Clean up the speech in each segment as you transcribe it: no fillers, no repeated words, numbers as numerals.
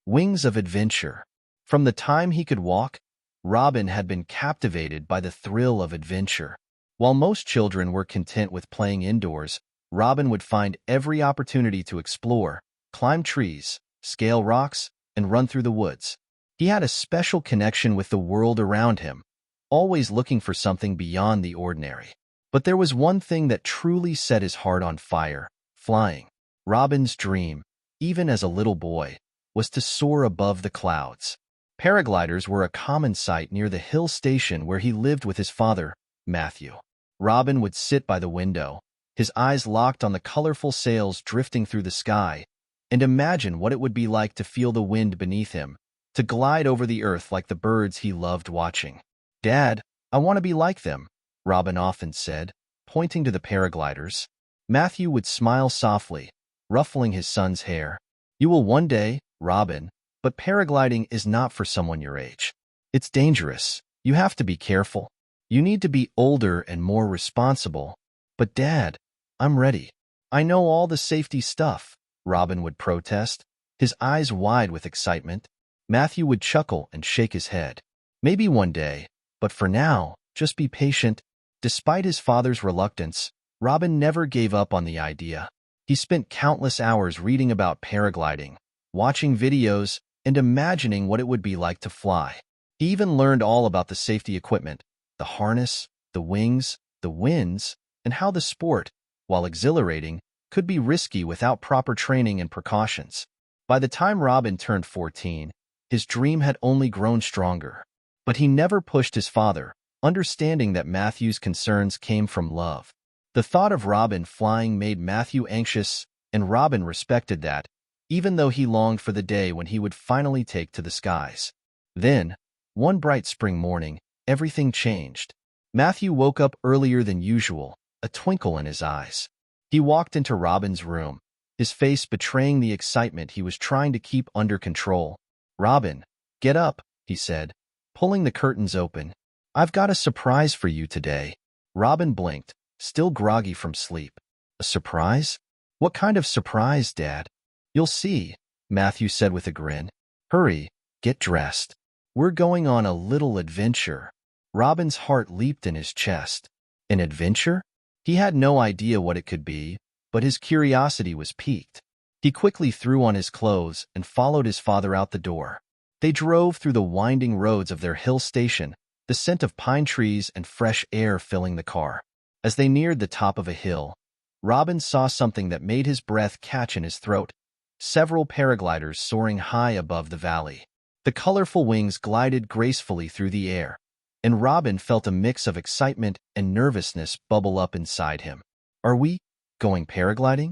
Wings of adventure. From the time he could walk, Robin had been captivated by the thrill of adventure. While most children were content with playing indoors, Robin would find every opportunity to explore, climb trees, scale rocks, and run through the woods. He had a special connection with the world around him, always looking for something beyond the ordinary. But there was one thing that truly set his heart on fire: flying. Robin's dream, even as a little boy, was to soar above the clouds. Paragliders were a common sight near the hill station where he lived with his father, Matthew. Robin would sit by the window, his eyes locked on the colorful sails drifting through the sky, and imagine what it would be like to feel the wind beneath him, to glide over the earth like the birds he loved watching. "Dad, I want to be like them," Robin often said, pointing to the paragliders. Matthew would smile softly, ruffling his son's hair. "You will one day, Robin, but paragliding is not for someone your age. It's dangerous. You have to be careful. You need to be older and more responsible." "But Dad, I'm ready. I know all the safety stuff," Robin would protest, his eyes wide with excitement. Matthew would chuckle and shake his head. "Maybe one day, but for now, just be patient." Despite his father's reluctance, Robin never gave up on the idea. He spent countless hours reading about paragliding, watching videos, and imagining what it would be like to fly. He even learned all about the safety equipment, the harness, the wings, the winds, and how the sport, while exhilarating, could be risky without proper training and precautions. By the time Robin turned 14, his dream had only grown stronger. But he never pushed his father, understanding that Matthew's concerns came from love. The thought of Robin flying made Matthew anxious, and Robin respected that, even though he longed for the day when he would finally take to the skies. Then, one bright spring morning, everything changed. Matthew woke up earlier than usual, a twinkle in his eyes. He walked into Robin's room, his face betraying the excitement he was trying to keep under control. "Robin, get up," he said, pulling the curtains open. "I've got a surprise for you today." Robin blinked, still groggy from sleep. "A surprise? What kind of surprise, Dad?" "You'll see," Matthew said with a grin. "Hurry, get dressed. We're going on a little adventure." Robin's heart leaped in his chest. An adventure? He had no idea what it could be, but his curiosity was piqued. He quickly threw on his clothes and followed his father out the door. They drove through the winding roads of their hill station, the scent of pine trees and fresh air filling the car. As they neared the top of a hill, Robin saw something that made his breath catch in his throat: several paragliders soaring high above the valley. The colorful wings glided gracefully through the air, and Robin felt a mix of excitement and nervousness bubble up inside him. "Are we going paragliding?"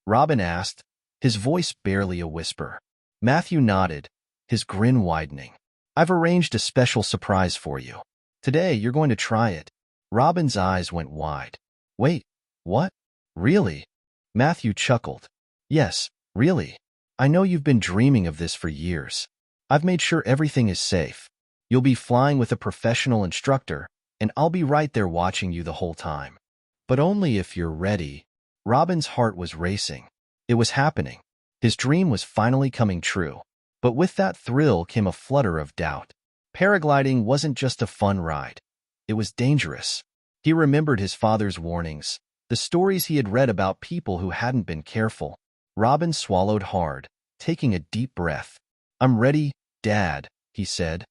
Robin asked, his voice barely a whisper. Matthew nodded, his grin widening. "I've arranged a special surprise for you. Today you're going to try it." Robin's eyes went wide. "Wait, what? Really?" Matthew chuckled. "Yes, really. I know you've been dreaming of this for years. I've made sure everything is safe. You'll be flying with a professional instructor, and I'll be right there watching you the whole time. But only if you're ready." Robin's heart was racing. It was happening. His dream was finally coming true. But with that thrill came a flutter of doubt. Paragliding wasn't just a fun ride. It was dangerous. He remembered his father's warnings, the stories he had read about people who hadn't been careful. Robin swallowed hard, taking a deep breath. "I'm ready, Dad," he said,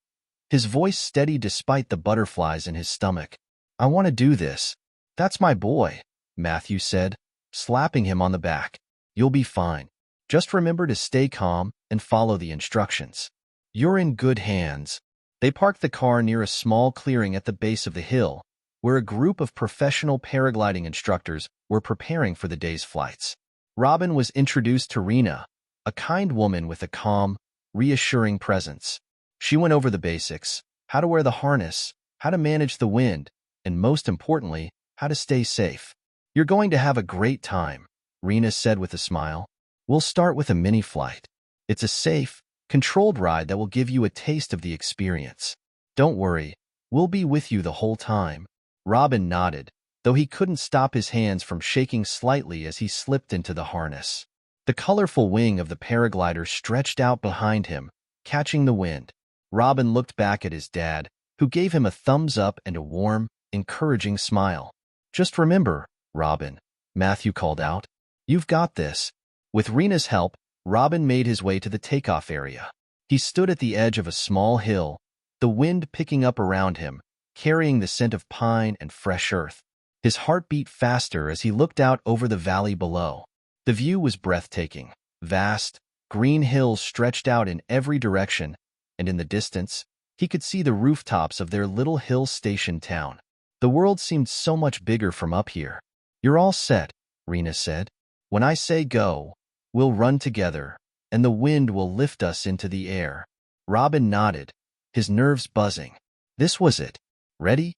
his voice steady despite the butterflies in his stomach. "I want to do this." "That's my boy," Matthew said, slapping him on the back. "You'll be fine. Just remember to stay calm and follow the instructions. You're in good hands." They parked the car near a small clearing at the base of the hill, where a group of professional paragliding instructors were preparing for the day's flights. Robin was introduced to Rena, a kind woman with a calm, reassuring presence. She went over the basics: how to wear the harness, how to manage the wind, and most importantly, how to stay safe. "You're going to have a great time," Rena said with a smile. "We'll start with a mini flight. It's a safe, controlled ride that will give you a taste of the experience. Don't worry, we'll be with you the whole time." Robin nodded, though he couldn't stop his hands from shaking slightly as he slipped into the harness. The colorful wing of the paraglider stretched out behind him, catching the wind. Robin looked back at his dad, who gave him a thumbs up and a warm, encouraging smile. "Just remember, Robin," Matthew called out. "You've got this." With Rena's help, Robin made his way to the takeoff area. He stood at the edge of a small hill, the wind picking up around him, carrying the scent of pine and fresh earth. His heart beat faster as he looked out over the valley below. The view was breathtaking. Vast, green hills stretched out in every direction, and in the distance, he could see the rooftops of their little hill station town. The world seemed so much bigger from up here. "You're all set," Rena said. "When I say go, we'll run together, and the wind will lift us into the air." Robin nodded, his nerves buzzing. This was it. "Ready?"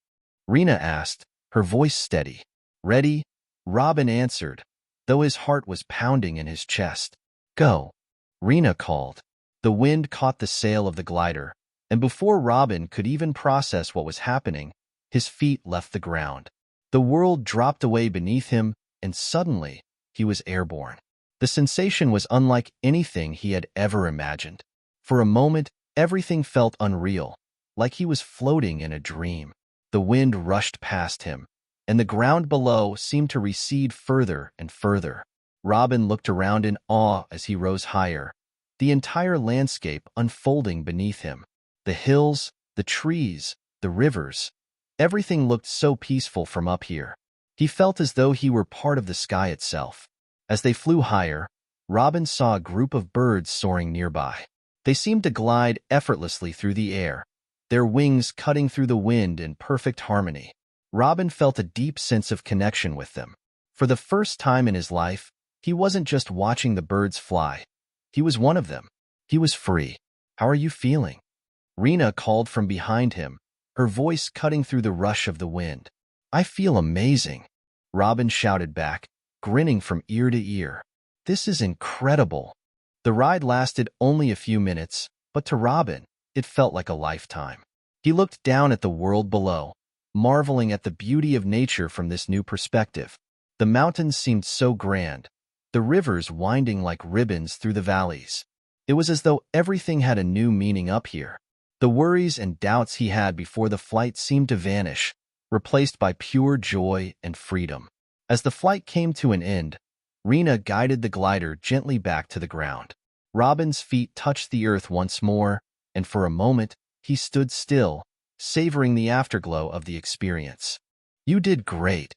Rena asked, her voice steady. "Ready?" Robin answered, though his heart was pounding in his chest. "Go," Rena called. The wind caught the sail of the glider, and before Robin could even process what was happening, his feet left the ground. The world dropped away beneath him, and suddenly, he was airborne. The sensation was unlike anything he had ever imagined. For a moment, everything felt unreal, like he was floating in a dream. The wind rushed past him, and the ground below seemed to recede further and further. Robin looked around in awe as he rose higher, the entire landscape unfolding beneath him. The hills, the trees, the rivers, everything looked so peaceful from up here. He felt as though he were part of the sky itself. As they flew higher, Robin saw a group of birds soaring nearby. They seemed to glide effortlessly through the air, their wings cutting through the wind in perfect harmony. Robin felt a deep sense of connection with them. For the first time in his life, he wasn't just watching the birds fly. He was one of them. He was free. "How are you feeling?" Rena called from behind him, her voice cutting through the rush of the wind. "I feel amazing," Robin shouted back, grinning from ear to ear. "This is incredible." The ride lasted only a few minutes, but to Robin, it felt like a lifetime. He looked down at the world below, marveling at the beauty of nature from this new perspective. The mountains seemed so grand, the rivers winding like ribbons through the valleys. It was as though everything had a new meaning up here. The worries and doubts he had before the flight seemed to vanish, replaced by pure joy and freedom. As the flight came to an end, Rena guided the glider gently back to the ground. Robin's feet touched the earth once more, and for a moment, he stood still, savoring the afterglow of the experience. "You did great,"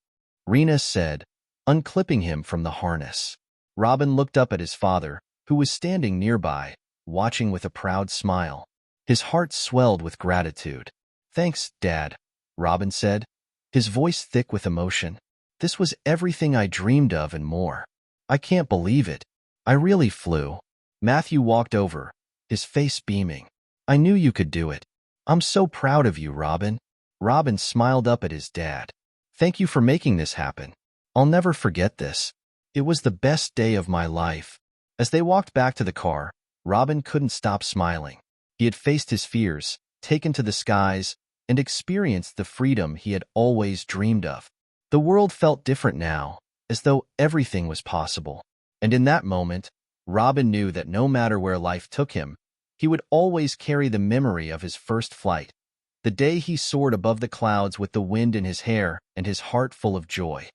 Rena said, unclipping him from the harness. Robin looked up at his father, who was standing nearby, watching with a proud smile. His heart swelled with gratitude. "Thanks, Dad," Robin said, his voice thick with emotion. "This was everything I dreamed of and more. I can't believe it. I really flew." Matthew walked over, his face beaming. "I knew you could do it. I'm so proud of you, Robin." Robin smiled up at his dad. "Thank you for making this happen. I'll never forget this. It was the best day of my life." As they walked back to the car, Robin couldn't stop smiling. He had faced his fears, taken to the skies, and experienced the freedom he had always dreamed of. The world felt different now, as though everything was possible. And in that moment, Robin knew that no matter where life took him, he would always carry the memory of his first flight, the day he soared above the clouds with the wind in his hair and his heart full of joy.